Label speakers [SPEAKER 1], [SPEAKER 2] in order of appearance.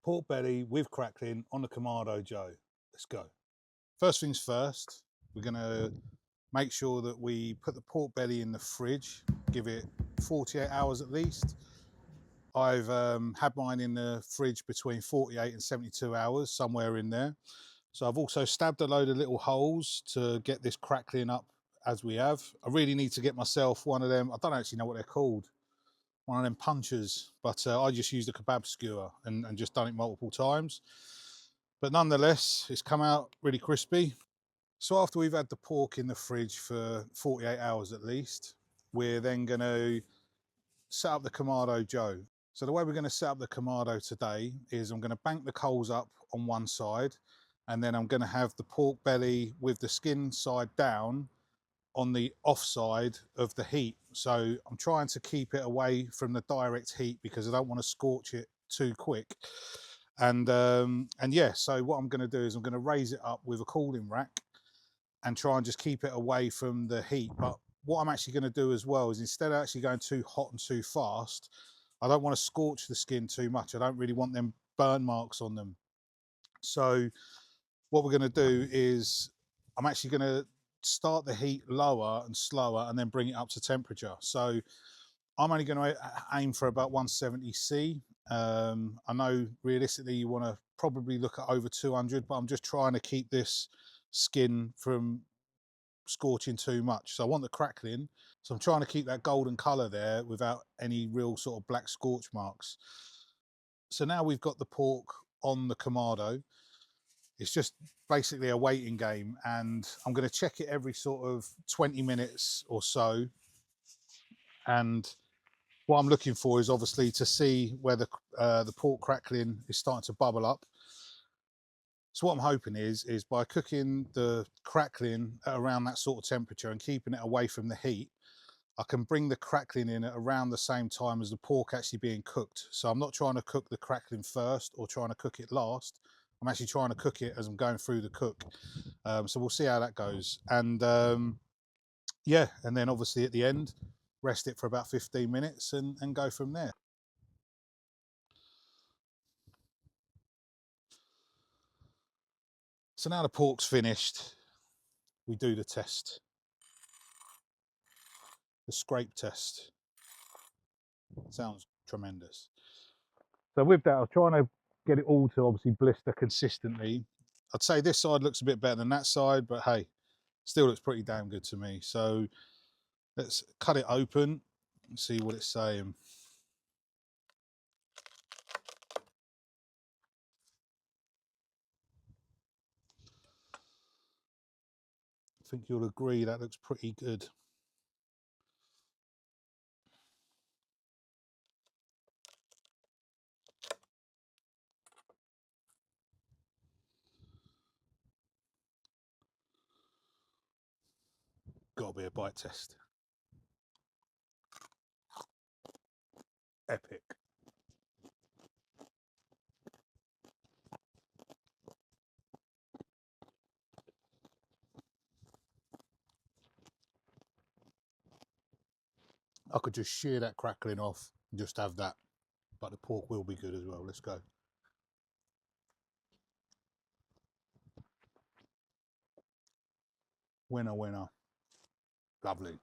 [SPEAKER 1] Pork belly with crackling on the Kamado Joe. Let's go. First things first, we're going to make sure that we put the pork belly in the fridge, give it 48 hours at least. I've had mine in the fridge between 48 and 72 hours, somewhere in there. So I've also stabbed a load of little holes to get this crackling up as we have. I really need to get myself one of them, I don't actually know what they're called, one of them punchers, but I just used a kebab skewer and just done it multiple times. But nonetheless, it's come out really crispy. So after we've had the pork in the fridge for 48 hours at least, we're then going to set up the Kamado Joe. So the way we're going to set up the Kamado today is I'm going to bank the coals up on one side, and then I'm going to have the pork belly with the skin side down on the offside of the heat. So I'm trying to keep it away from the direct heat because I don't want to scorch it too quick. And yeah, so what I'm going to do is I'm going to raise it up with a cooling rack and try and just keep it away from the heat. But what I'm actually going to do as well is, instead of actually going too hot and too fast, I don't want to scorch the skin too much. I don't really want them burn marks on them. So what we're going to do is I'm actually going to start the heat lower and slower and then bring it up to temperature. So I'm only going to aim for about 170C. I know realistically you want to probably look at over 200, but I'm just trying to keep this skin from scorching too much. So I want the crackling, so I'm trying to keep that golden color there without any real sort of black scorch marks. So now we've got the pork on the Kamado. It's just basically a waiting game, and I'm going to check it every sort of 20 minutes or so. And what I'm looking for is obviously to see where the pork crackling is starting to bubble up. So what I'm hoping is by cooking the crackling at around that sort of temperature and keeping it away from the heat, I can bring the crackling in at around the same time as the pork actually being cooked. So I'm not trying to cook the crackling first or trying to cook it last. I'm actually trying to cook it as I'm going through the cook. So we'll see how that goes. And yeah, and then obviously at the end, rest it for about 15 minutes and go from there. So now the pork's finished, we do the test, the scrape test. Sounds tremendous. So with that, I'm trying to get it all to obviously blister consistently. I'd say this side looks a bit better than that side, but hey, still looks pretty damn good to me. So let's cut it open and see what it's saying. I think you'll agree that looks pretty good. Gotta be a bite test. Epic. I could just shear that crackling off and just have that, but the pork will be good as well. Let's go. Winner, winner. Lovely.